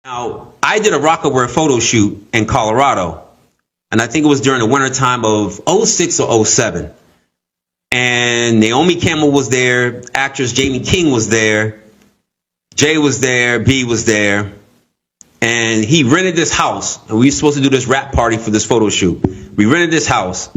Now, I did a Rockaware photo shoot in Colorado, and I think it was during the winter time of '06 or '07. And Naomi Campbell was there, actress Jamie King was there, Jay was there, B was there, and he rented this house, and we were supposed to do this rap party for this photo shoot. We rented this house,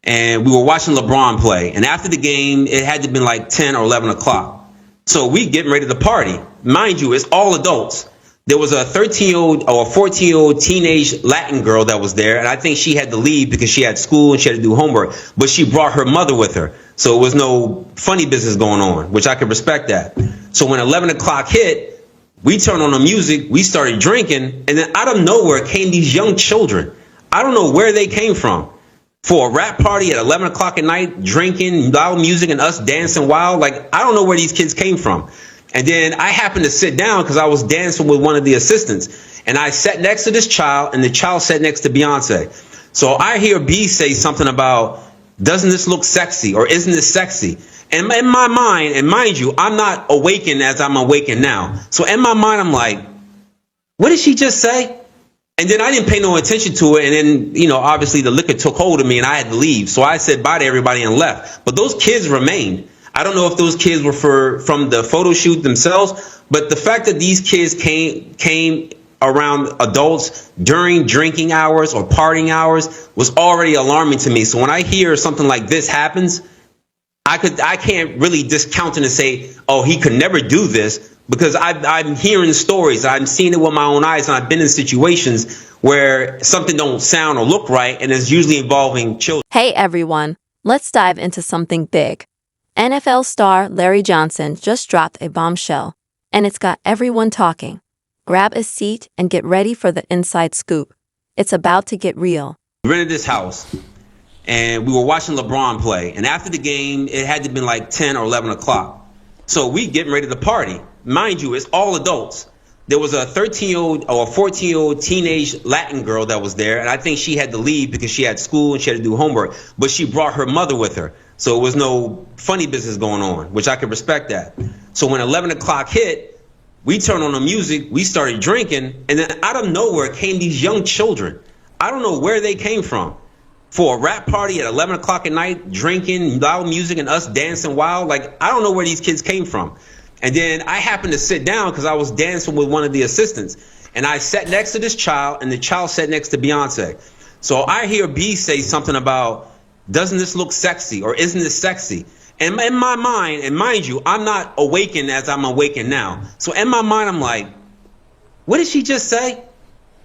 and we were watching LeBron play, and after the game, it had to have been like 10 or 11 o'clock. So we getting ready to party. Mind you, it's all adults. There was a 13-year-old or a 14-year-old teenage Latin girl that was there, and I think she had to leave because she had school and she had to do homework, but she brought her mother with her. So it was no funny business going on, which I could respect that. So when 11 o'clock hit, we turned on the music, we started drinking, and then out of nowhere came these young children. I don't know where they came from. For a rap party at 11 o'clock at night, drinking, loud music, and us dancing wild, like, I don't know where these kids came from. And then I happened to sit down because I was dancing with one of the assistants. And I sat next to this child, and the child sat next to Beyoncé. So I hear B say something about, doesn't this look sexy? Or isn't this sexy? And in my mind, and mind you, I'm not awakened as I'm awakened now. So in my mind, I'm like, what did she just say? And then I didn't pay no attention to it. And then, obviously the liquor took hold of me and I had to leave. So I said bye to everybody and left. But those kids remained. I don't know if those kids were from the photo shoot themselves, but the fact that these kids came around adults during drinking hours or partying hours was already alarming to me. So when I hear something like this happens, I can't really discount it and say, oh, he could never do this, because I'm hearing stories, I'm seeing it with my own eyes, and I've been in situations where something don't sound or look right, and it's usually involving children. Hey everyone, let's dive into something big. NFL star Larry Johnson just dropped a bombshell, and it's got everyone talking. Grab a seat and get ready for the inside scoop. It's about to get real. We rented this house, and we were watching LeBron play, and after the game, it had to have been like 10 or 11 o'clock. So we getting ready to party. Mind you, it's all adults. There was a 13-year-old or a 14-year-old teenage Latin girl that was there, and I think she had to leave because she had school and she had to do homework, but she brought her mother with her. So it was no funny business going on, which I could respect that. So when 11 o'clock hit, we turned on the music, we started drinking, and then out of nowhere came these young children. I don't know where they came from. For a rap party at 11 o'clock at night, drinking, loud music, and us dancing wild, like, I don't know where these kids came from. And then I happened to sit down because I was dancing with one of the assistants. And I sat next to this child, and the child sat next to Beyoncé. So I hear B say something about, doesn't this look sexy? Or isn't this sexy? And in my mind, and mind you, I'm not awakened as I'm awakened now. So in my mind, I'm like, what did she just say?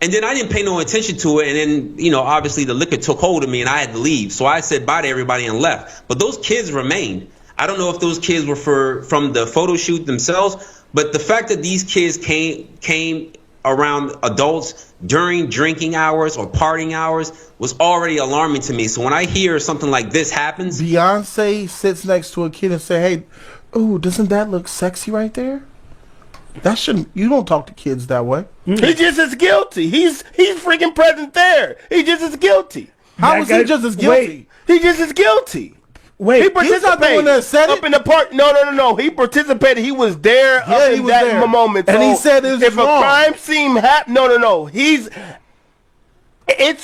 And then I didn't pay no attention to it. And then, obviously the liquor took hold of me and I had to leave. So I said bye to everybody and left. But those kids remained. I don't know if those kids were from the photo shoot themselves, but the fact that these kids came around adults during drinking hours or partying hours was already alarming to me. So when I hear something like this happens, Beyonce sits next to a kid and say, "Hey, oh, doesn't that look sexy right there?" That shouldn't. You don't talk to kids that way. He just as guilty. He's freaking present there. He just as guilty. How is he just as guilty? He just as guilty. Wait, he participated. He's not the one that said up it? in the park. No. He participated. He was there up in that moment. And so he said it was if wrong. a crime scene happened, no. It's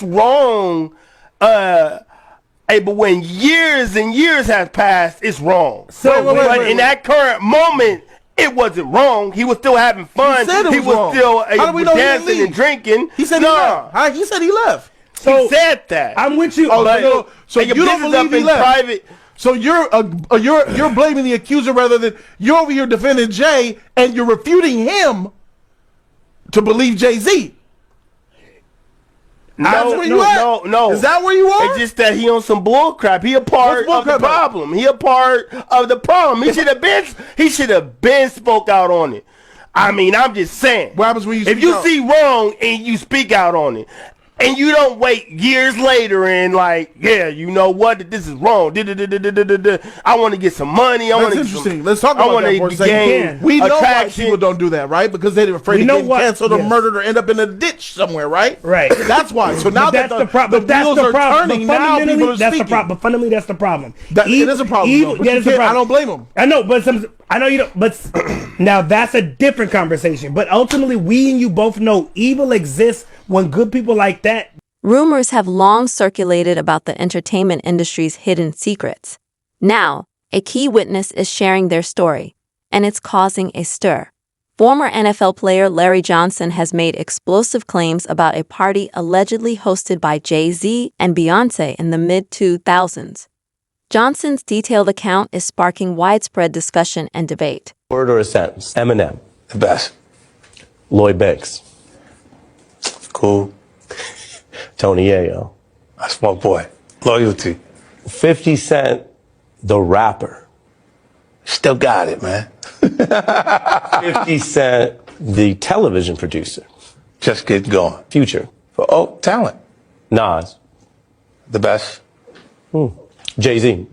wrong. But when years and years have passed, it's wrong. But in that current moment, it wasn't wrong. He was still having fun. He was still dancing and drinking. He said he left. He said he left. So, he said that. I'm with you. So you don't believe he left. Private. So you're blaming the accuser rather than you're over here defending Jay, and you're refuting him to believe Jay Z. No. Is that where you are? It's just that he on some bull crap. He a part of the problem. He a part of the problem. He should have been spoke out on it. I mean, I'm just saying. What happens when you if you see wrong and you speak out on it? and you don't wait years later and like, yeah, you know what? This is wrong. I want to get some money. That's interesting. Let's talk about that for a second. We know why people don't do that, right? Because they're afraid of getting canceled or murdered or end up in a ditch somewhere, right? Right. That's why. So now that the wheels are turning, now people are that's speaking. the problem. But fundamentally, that's the problem. It is a problem. But I don't blame them. I know, but I know you don't. But now that's a different conversation. But ultimately, we and you both know evil exists when good people like that. Rumors have long circulated about the entertainment industry's hidden secrets. Now, a key witness is sharing their story, and it's causing a stir. Former NFL player Larry Johnson has made explosive claims about a party allegedly hosted by Jay Z and Beyoncé in the mid-2000s. Johnson's detailed account is sparking widespread discussion and debate. Word or a sentence? Eminem. The best. Lloyd Banks. Cool. Tony Yayo. That's my boy. Loyalty. 50 Cent, the rapper. Still got it, man. 50 Cent, the television producer. Just get going. Future. Talent. Nas. The best. Jay Z.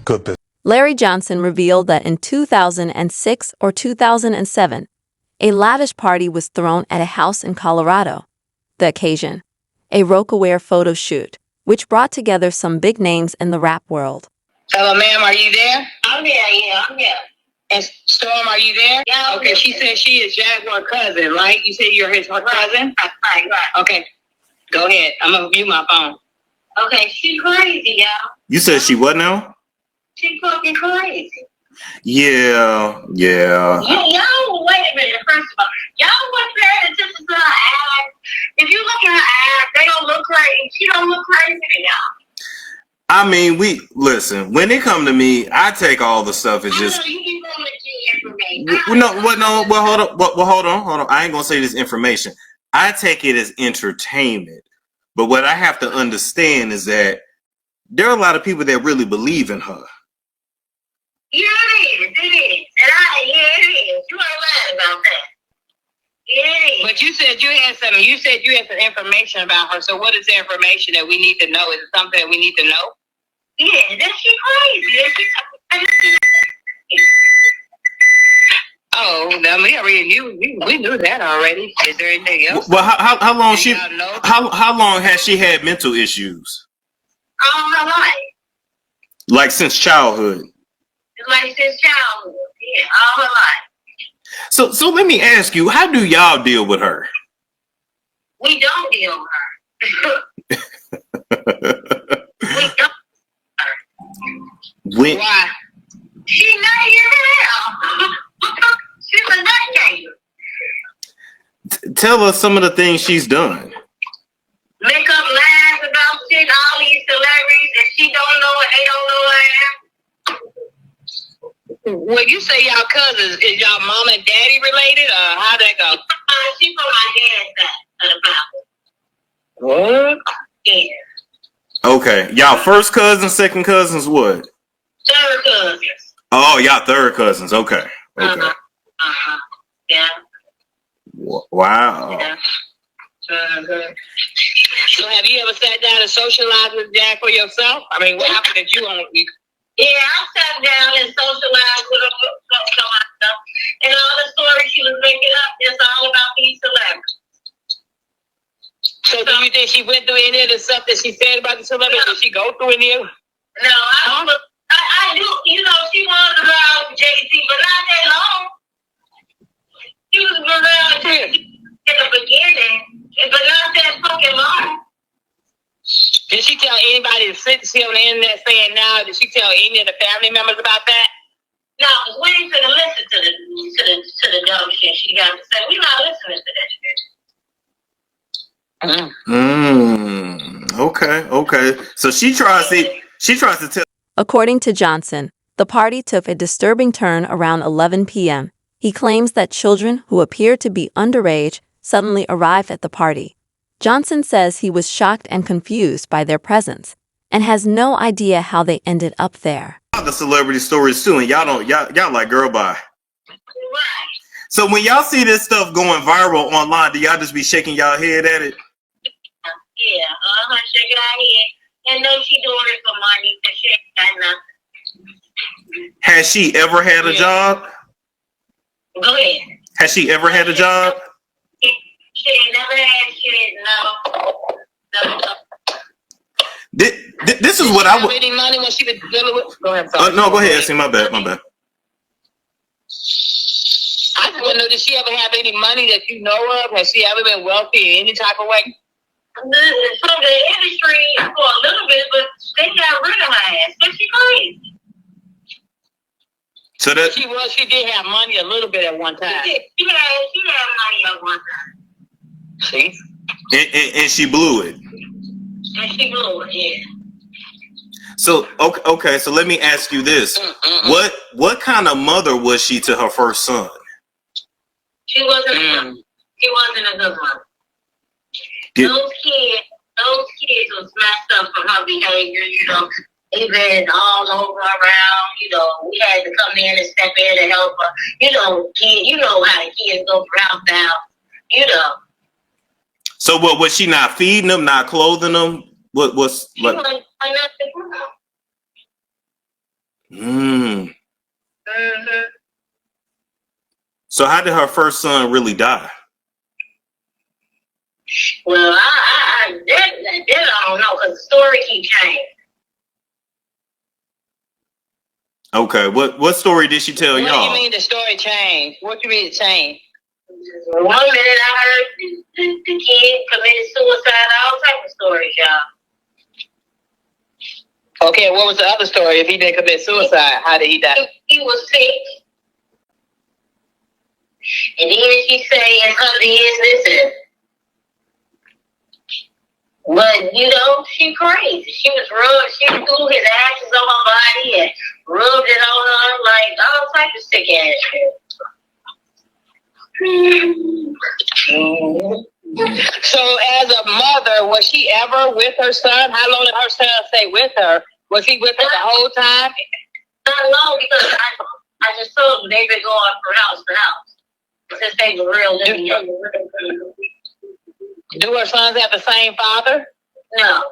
Good business. Larry Johnson revealed that in 2006 or 2007, a lavish party was thrown at a house in Colorado. The occasion, a Rocawear photo shoot, which brought together some big names in the rap world. Hello, ma'am, are you there? I'm there, yeah, I'm there. And Storm, are you there? Yeah. Okay, she said she is Jaguar's cousin, right? You said you're her cousin? Right. Okay, go ahead. I'm going to mute my phone. Okay, she crazy, y'all. You said she what now? She fucking crazy. Yeah. Y'all, wait a minute. First of all, y'all wasn't paying attention to her eyes. If you look at her eyes, they don't look crazy. She don't look crazy to y'all. I mean, listen. When it come to me, I take all the stuff and just. You keep on with your information. Hold on. I ain't gonna say this information. I take it as entertainment, but what I have to understand is that there are a lot of people that really believe in her. Yeah, it is. It is. You ain't lying about that. It is. But you said you had something. You said you had some information about her. So what is the information that we need to know? Is it something that we need to know? Yeah, that she crazy. Oh, I mean, we knew that already. Is there anything else? Well, how long how long has she had mental issues? All her life. Like since childhood. Like since childhood. Yeah, all her life. So let me ask you, how do y'all deal with her? We don't deal with her. We don't. Why? She nutty as hell. She's a nutcase. Tell us some of the things she's done. Make up lies about shit, all these celebrities that she don't know and they don't know I am. When you say y'all cousins, is y'all mom and daddy related, or how'd that go? She from my dad's side of the Bible. What? Yeah. Okay, y'all first cousins, second cousins, what? Third cousins. Oh, y'all third cousins. Okay. Yeah. Wow. Yeah. So have you ever sat down and socialized with Jack for yourself? I mean, what happened that you on? Yeah, I sat down and socialized with her, some of my stuff, and all the stories she was making up is all about these celebrities. So do you think she went through any of the stuff that she said about the celebrities? Did she go through any of it? No, I do. You know, she was around Jay Z, but not that long. She was around Jay Z in the beginning, but not that fucking long. Did she tell anybody to sit on the internet saying now? Did she tell any of the family members about that? No, we ain't gonna listen to the dumb shit she got to say. We not listening to that shit. Okay. So she tries to tell. According to Johnson, the party took a disturbing turn around 11 p.m. He claims that children who appear to be underage suddenly arrived at the party. Johnson says he was shocked and confused by their presence and has no idea how they ended up there. The celebrity stories too, and y'all like, girl, bye. Right. So when y'all see this stuff going viral online, do y'all just be shaking y'all head at it? Yeah, shaking our head. And know she doing it for money, but she ain't got nothing. Has she ever had a job? Go ahead. Has she ever had a job? She ain't never had shit, no. This is what I would. Any money when she was dealing with? Go ahead. No, go ahead. See, my bad. I just want to know, did she ever have any money that you know of? Has she ever been wealthy in any type of way? From the industry for a little bit, but they got rid of her ass. But she crazy. So that She did have money a little bit at one time. She had money at one time. See? and she blew it. And she blew it, yeah. So okay. So let me ask you this: what kind of mother was she to her first son? She wasn't. She wasn't a good mother. Those kids was messed up from her behavior. You know, they've been all over around. You know, we had to come in and step in to help her. You know, you know how the kids go around now. You know. So what was she not feeding them, not clothing them? What was like? So how did her first son really die? Well, I don't know because the story keeps changing. Okay, what story did she tell y'all? What do you mean the story changed? What do you mean it changed? 1 minute I heard the kid committed suicide, all type of stories, y'all. Okay, what was the other story? If he didn't commit suicide, how did he die? He was sick. And then she say it's her business. But, you know, she crazy. She threw his ashes on her body and rubbed it on her like all type of sick ass shit. So as a mother, was she ever with her son? How long did her son stay with her? Was he with her the whole time? Not long because I just told them they've been going from house to house since they were real living young. Do her sons have the same father? No.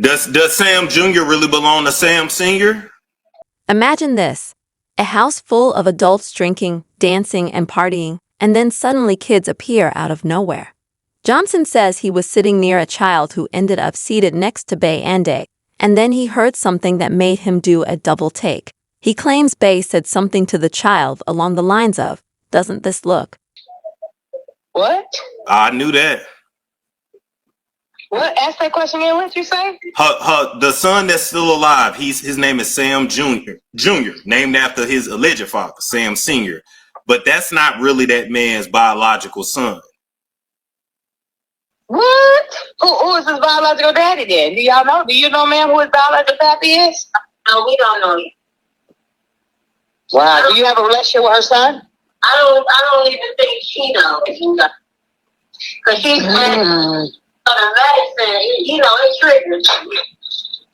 Does Sam Jr. really belong to Sam Sr.? Imagine this. A house full of adults drinking, dancing, and partying, and then suddenly kids appear out of nowhere. Johnson says he was sitting near a child who ended up seated next to Bay and Day, and then he heard something that made him do a double take. He claims Bay said something to the child along the lines of, "Doesn't this look?" What? I knew that. What? Ask that question again. What you say? The son that's still alive, his name is Sam Jr., named after his alleged father, Sam Sr. But that's not really that man's biological son. What? Who is his biological daddy then? Do y'all know? Do you know, ma'am, who his biological daddy is? No, we don't know yet. Wow. Do you have a relationship with her son? I don't even think she knows. Because she's the medicine, you know, it triggers.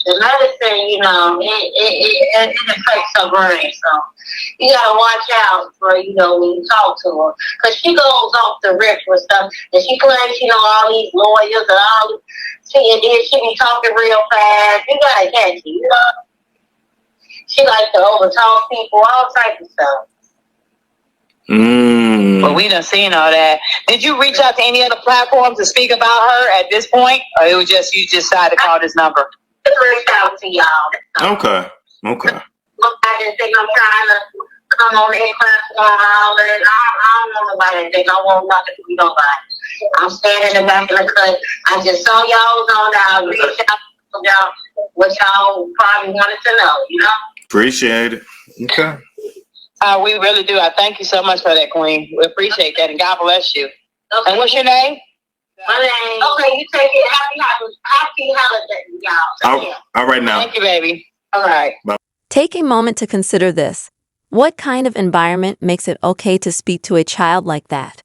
The medicine, you know, it affects her brain. So you gotta watch out for, you know, when you talk to her. Because she goes off the rip with stuff. And she claims, you know, all these lawyers and all. And then she be talking real fast. You gotta catch it, you know. She likes to overtalk people, all types of stuff. Well, we done seen all that. Did you reach out to any other platforms to speak about her at this point? Or it was just, you just decided to call this number? I reached out to y'all. Okay. I didn't think I'm trying to come on any platform and all that. I don't want nobody to think I want nothing to be nobody. I'm standing in the back of the cut. I just saw y'all was on now. I reached out to y'all what y'all probably wanted to know, you know? Appreciate it. Okay. We really do. I thank you so much for that, Queen. We appreciate that, and God bless you. Okay. And what's your name? My name. Okay, you take it. Happy holiday, y'all. All right now. Thank you, baby. All right. Bye. Take a moment to consider this. What kind of environment makes it okay to speak to a child like that?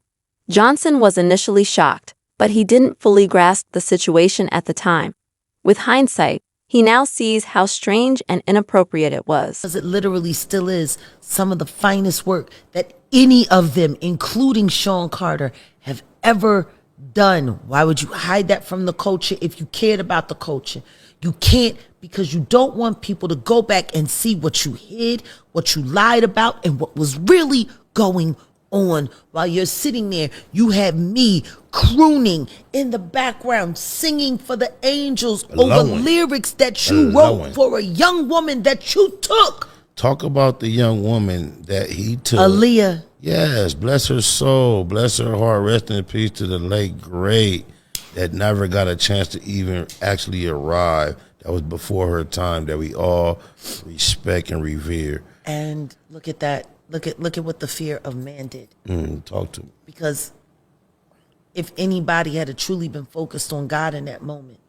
Johnson was initially shocked, but he didn't fully grasp the situation at the time. With hindsight, He now sees how strange and inappropriate it was. Because it literally still is some of the finest work that any of them, including Sean Carter, have ever done. Why would you hide that from the culture if you cared about the culture? You can't, because you don't want people to go back and see what you hid, what you lied about, and what was really going on. While you're sitting there, you have me crooning in the background, singing for the angels over lyrics that you wrote for a young woman that you took. Talk about the young woman that he took. Aaliyah. Yes, bless her soul, bless her heart, rest in peace to the late great that never got a chance to even actually arrive. That was before her time, that we all respect and revere. And look at that. Look at what the fear of man did. Talk to me. Because if anybody had truly been focused on God in that moment,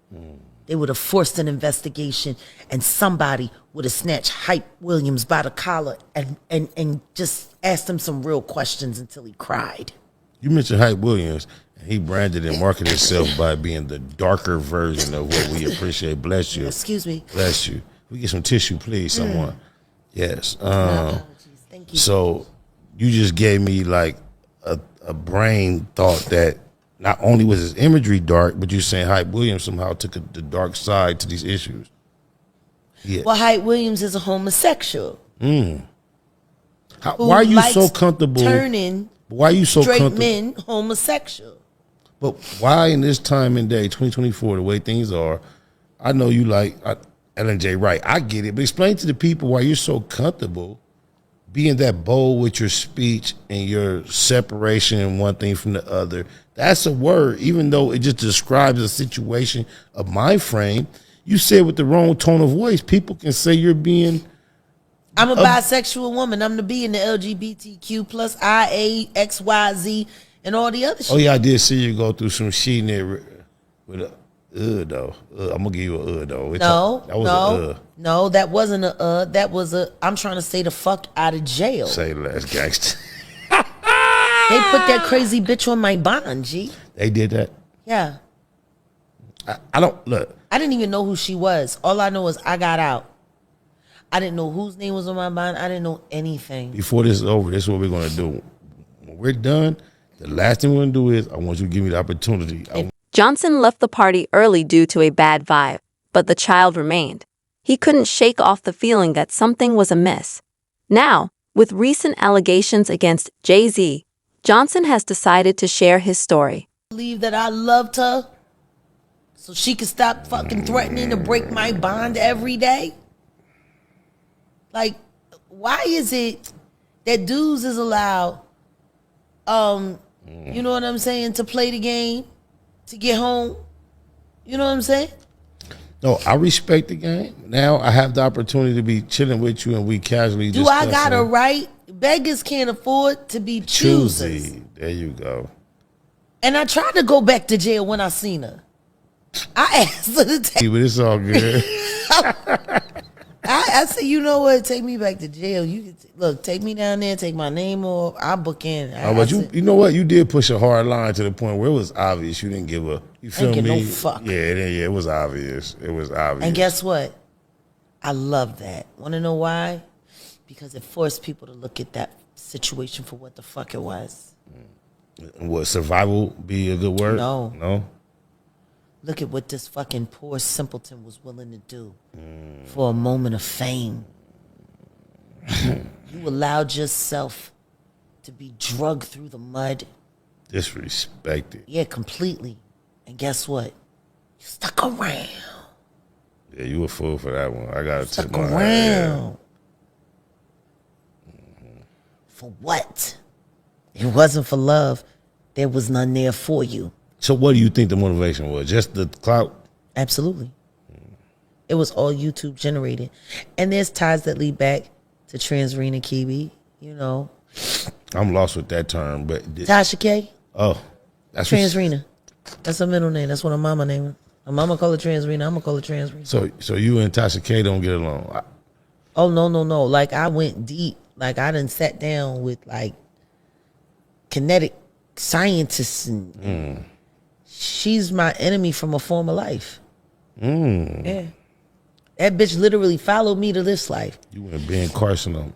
they would have forced an investigation, and somebody would have snatched Hype Williams by the collar and just asked him some real questions until he cried. You mentioned Hype Williams, and he branded and marketed himself by being the darker version of what we appreciate. Bless you. Excuse me. Bless you. We get some tissue, please, someone. Yes. Thank you. So you just gave me like a brain thought that not only was his imagery dark, but you're saying Hype Williams somehow took the dark side to these issues. Yeah. Well, Hype Williams is a homosexual. Why are you so comfortable turning straight men homosexual? But why in this time and day, 2024, the way things are, I know you like Ellen J. Wright. I get it. But explain to the people why you're so comfortable being that bold with your speech and your separation and one thing from the other. That's a word, even though it just describes a situation, a mind frame. You said with the wrong tone of voice, people can say you're being... I'm a bisexual woman. I'm the B in the LGBTQ plus IA, XYZ, and all the other shit. Oh, yeah, I did see you go through some shit in there with a though. I'm going to give you a though. No, that wasn't a that was a, I'm trying to stay the fuck out of jail. Say less, gangster. They put that crazy bitch on my bond, G. They did that? Yeah. I don't, look. I didn't even know who she was. All I know is I got out. I didn't know whose name was on my bond. I didn't know anything. Before this is over, this is what we're going to do. When we're done, the last thing we're going to do is I want you to give me the opportunity. Johnson left the party early due to a bad vibe, but the child remained. He couldn't shake off the feeling that something was amiss. Now, with recent allegations against Jay Z, Johnson has decided to share his story. Believe that I loved her so she could stop fucking threatening to break my bond every day? Like, why is it that dudes is allowed, you know what I'm saying, to play the game, to get home? You know what I'm saying? No, I respect the game. Now I have the opportunity to be chilling with you and we casually Do I got a right? Beggars can't afford to be choosers. Choosy. There you go. And I tried to go back to jail when I seen her. I asked her to take But it's all good. I said, you know what? Take me back to jail. You can look, take me down there, take my name off. I'll book in. But you know what? You did push a hard line to the point where it was obvious you didn't give a. You feel me? No fuck. Yeah, it was obvious. It was obvious. And guess what? I love that. Want to know why? Because it forced people to look at that situation for what the fuck it was. Would survival be a good word? No. Look at what this fucking poor simpleton was willing to do for a moment of fame. You allowed yourself to be drugged through the mud. Disrespected. Yeah, completely. And guess what? You stuck around. Yeah, you a fool for that one. I gotta tip Stuck my around. For what? It wasn't for love. There was none there for you. So what do you think the motivation was? Just the clout? Absolutely. It was all YouTube generated. And there's ties that lead back to Transrena Kiwi, you know. I'm lost with that term, but Tasha K. Oh. That's Transrena. That's her middle name. That's what her mama name is. Her mama call her Transrena. I'm gonna call her Transrena. So you and Tasha K don't get along? Oh no. Like I went deep. Like I done sat down with like kinetic scientists and she's my enemy from a former life. Yeah. That bitch literally followed me to this life. You went Ben Carson on me.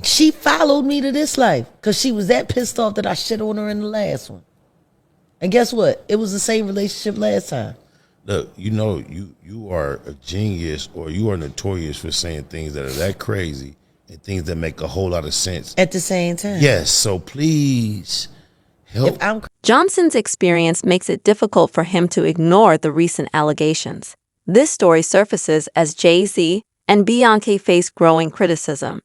She followed me to this life because she was that pissed off that I shit on her in the last one. And guess what? It was the same relationship last time. Look, you know, you are a genius, or you are notorious for saying things that are that crazy and things that make a whole lot of sense at the same time. Yes, so please help. Johnson's experience makes it difficult for him to ignore the recent allegations. This story surfaces as Jay Z and Beyoncé face growing criticism.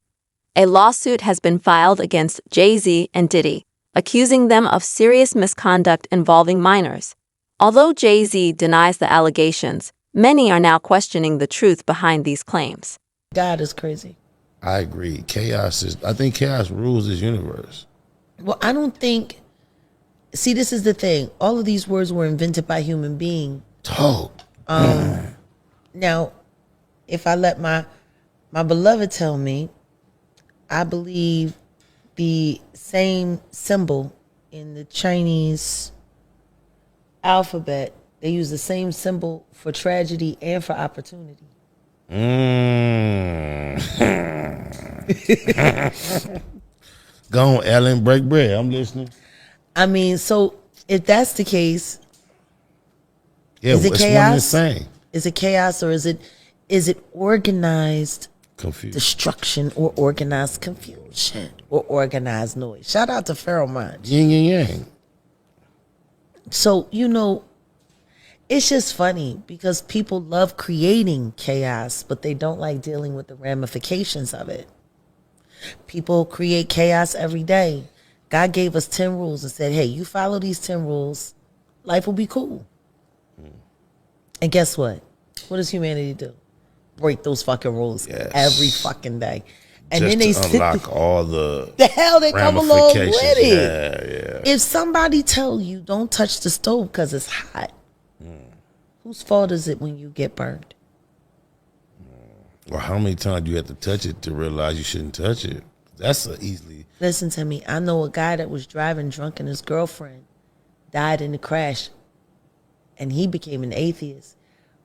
A lawsuit has been filed against Jay Z and Diddy, accusing them of serious misconduct involving minors. Although Jay Z denies the allegations, many are now questioning the truth behind these claims. God is crazy. I agree. I think chaos rules this universe. Well, I don't think. See, this is the thing. All of these words were invented by human beings. Talk. Now, if I let my beloved tell me, I believe the same symbol in the Chinese alphabet, they use the same symbol for tragedy and for opportunity. Go on, Ellen, break bread. I'm listening. I mean, so if that's the case, yeah, is it it's chaos? one and the same. Is it chaos, or is it organized confusion, destruction, or organized confusion, or organized noise? Shout out to Pharaoh Mind. Yin and yang. So, you know, it's just funny because people love creating chaos, but they don't like dealing with the ramifications of it. People create chaos every day. God gave us 10 rules and said, hey, you follow these 10 rules, life will be cool. And guess what? What does humanity do? Break those fucking rules every fucking day. And just then they to unlock all the hell they come along with it. Yeah. If somebody tell you don't touch the stove because it's hot, whose fault is it when you get burned? Or how many times do you have to touch it to realize you shouldn't touch it? That's easily. Listen to me. I know a guy that was driving drunk and his girlfriend died in the crash. And he became an atheist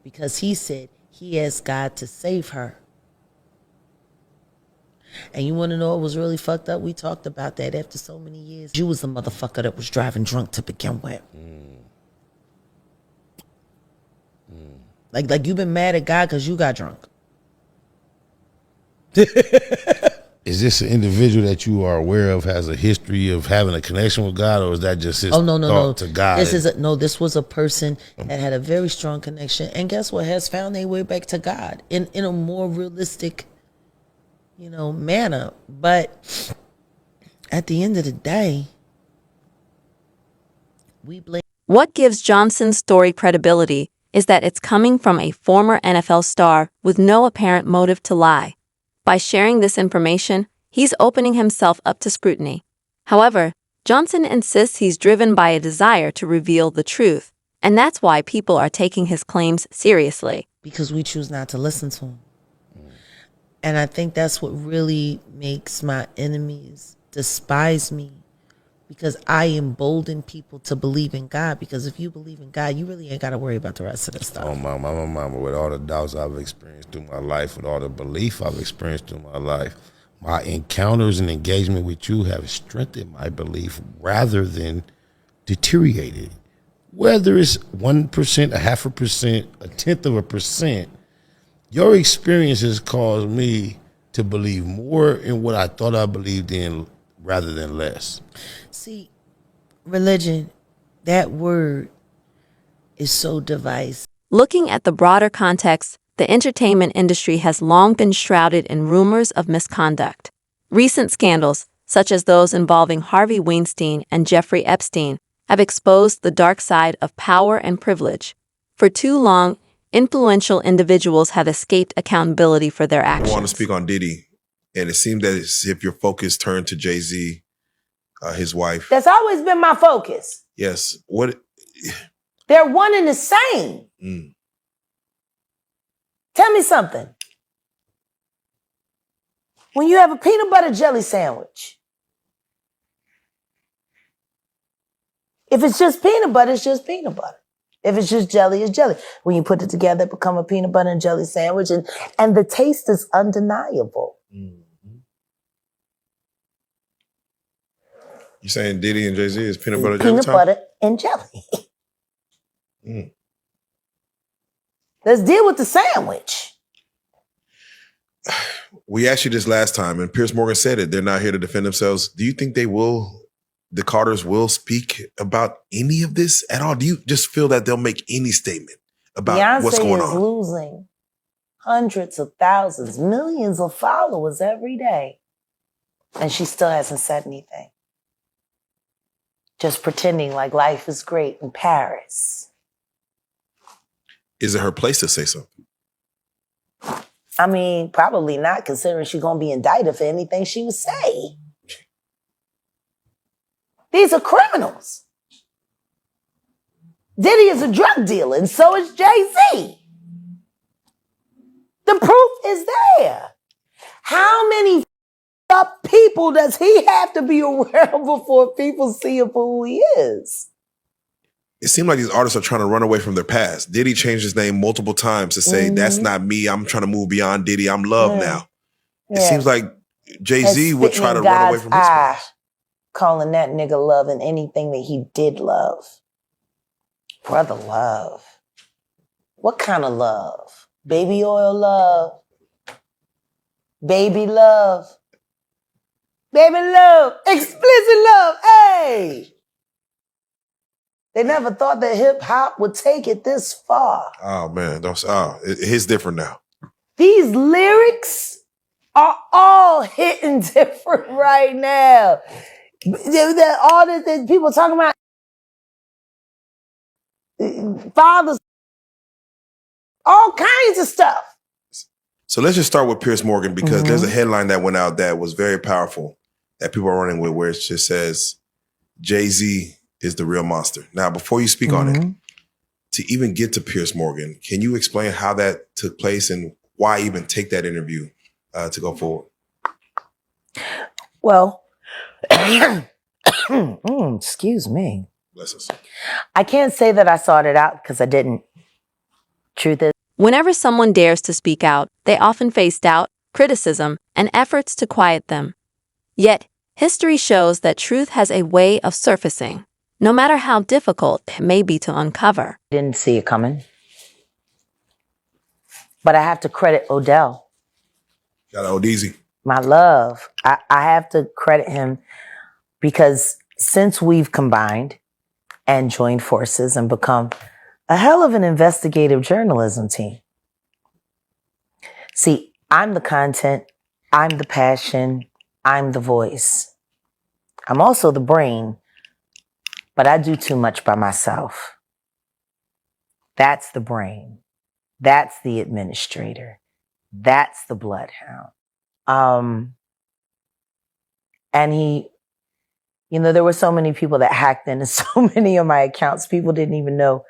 because he said he asked God to save her. And you want to know what was really fucked up? We talked about that after so many years. You was the motherfucker that was driving drunk to begin with. Like you've been mad at God because you got drunk. Is this an individual that you are aware of has a history of having a connection with God, or is that just his thought to God? This was a person that had a very strong connection, and guess what? Has found their way back to God in a more realistic, manner. But at the end of the day, we blame. What gives Johnson's story credibility is that it's coming from a former NFL star with no apparent motive to lie. By sharing this information, he's opening himself up to scrutiny. However, Johnson insists he's driven by a desire to reveal the truth, and that's why people are taking his claims seriously. Because we choose not to listen to him. And I think that's what really makes my enemies despise me, because I embolden people to believe in God. Because if you believe in God, you really ain't got to worry about the rest of the stuff. Oh, my mama, with all the doubts I've experienced through my life, with all the belief I've experienced through my life, my encounters and engagement with you have strengthened my belief rather than deteriorated. Whether it's 1%, 0.5%, 0.1%, your experience has caused me to believe more in what I thought I believed in rather than less. See, religion, that word is so divisive. Looking at the broader context, the entertainment industry has long been shrouded in rumors of misconduct. Recent scandals, such as those involving Harvey Weinstein and Jeffrey Epstein, have exposed the dark side of power and privilege. For too long, influential individuals have escaped accountability for their actions. I want to speak on Diddy, and it seemed that as if your focus turned to Jay Z, his wife. That's always been my focus. Yes. What? They're one and the same. Tell me something. When you have a peanut butter jelly sandwich, if it's just peanut butter, it's just peanut butter. If it's just jelly, it's jelly. When you put it together, it becomes a peanut butter and jelly sandwich, and the taste is undeniable. You saying Diddy and Jay Z is peanut butter jelly Peanut time? butter and jelly. Let's deal with the sandwich. We asked you this last time, and Piers Morgan said it. They're not here to defend themselves. Do you think the Carters will speak about any of this at all? Do you just feel that they'll make any statement about Beyonce what's going is on? losing hundreds of thousands, millions of followers every day. And she still hasn't said anything. Just pretending like life is great in Paris. Is it her place to say something? I mean, probably not, considering she's going to be indicted for anything she would say. These are criminals. Diddy is a drug dealer, and so is Jay Z. The proof is there. How many up people does he have to be around before people see him for who he is? It seems like these artists are trying to run away from their past. Diddy changed his name multiple times to say, that's not me. I'm trying to move beyond Diddy. I'm Love now. It seems like Jay Z would try to run away from his past. Calling that nigga Love and anything that he did love. Brother Love. What kind of love? Baby oil love. Baby love. Baby love. Explicit love. Hey! They never thought that hip hop would take it this far. Oh, man. It's different now. These lyrics are all hitting different right now. All the people talking about fathers, all kinds of stuff. So let's just start with Piers Morgan, because there's a headline that went out that was very powerful that people are running with, where it just says, Jay Z is the real monster. Now, before you speak on it, to even get to Piers Morgan, can you explain how that took place and why even take that interview to go forward? Well, excuse me. Bless us. I can't say that I sought it out because I didn't. Truth is, Whenever someone dares to speak out, they often face doubt, criticism, and efforts to quiet them. Yet, history shows that truth has a way of surfacing, no matter how difficult it may be to uncover. didn't see it coming. But I have to credit Odell. Shout out Odeezy. My love. I have to credit him because since we've combined and joined forces and become a hell of an investigative journalism team. See, I'm the content, I'm the passion, I'm the voice. I'm also the brain, but I do too much by myself. That's the brain. That's the administrator. That's the bloodhound. And there were so many people that hacked into so many of my accounts. People didn't even know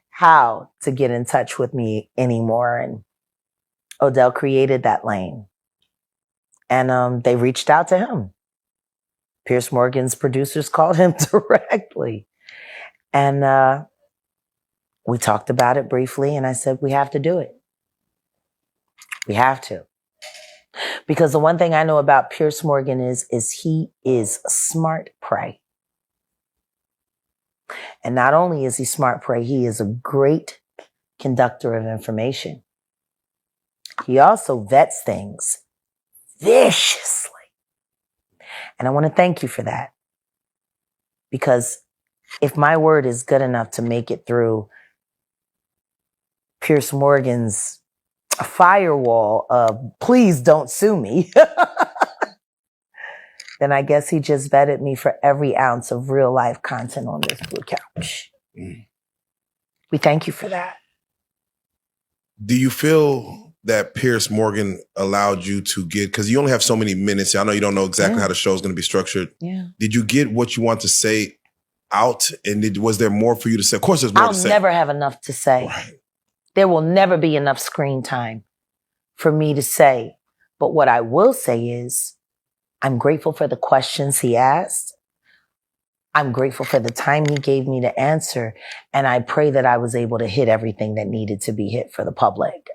how to get in touch with me anymore. And Odell created that lane. And they reached out to him. Piers Morgan's producers called him directly. And we talked about it briefly, and I said, we have to do it. We have to. Because the one thing I know about Piers Morgan is he is smart prey. And not only is he smart prey, he is a great conductor of information. He also vets things viciously. And I want to thank you for that. Because if my word is good enough to make it through Piers Morgan's firewall of please don't sue me, then I guess he just vetted me for every ounce of real life content on this blue couch. We thank you for that. Do you feel that Piers Morgan allowed you to get, because you only have so many minutes. I know you don't know exactly how the show is going to be structured. Yeah. Did you get what you want to say out? And was there more for you to say? Of course, there's more to say. I'll never have enough to say. Right. There will never be enough screen time for me to say. But what I will say is, I'm grateful for the questions he asked. I'm grateful for the time he gave me to answer. And I pray that I was able to hit everything that needed to be hit for the public.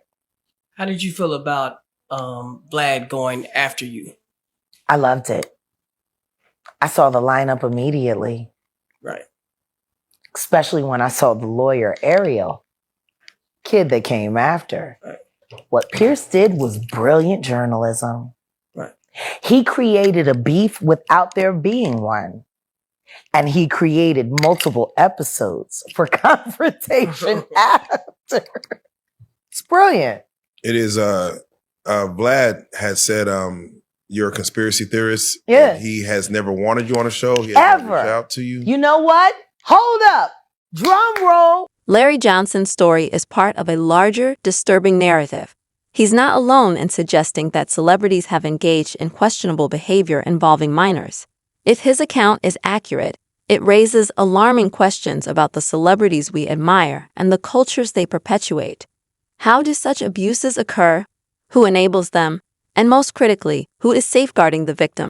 How did you feel about Vlad going after you? I loved it. I saw the lineup immediately. Right. Especially when I saw the lawyer, Ariel, kid that came after. Right. What Pierce did was brilliant journalism. Right. He created a beef without there being one. And he created multiple episodes for confrontation after. It's brilliant. It is, Vlad has said, you're a conspiracy theorist. Yeah. He has never wanted you on a show. He has never reached out to you. You know what? Hold up. Drum roll. Larry Johnson's story is part of a larger, disturbing narrative. He's not alone in suggesting that celebrities have engaged in questionable behavior involving minors. If his account is accurate, it raises alarming questions about the celebrities we admire and the cultures they perpetuate. How do such abuses occur? Who enables them? And most critically, who is safeguarding the victim?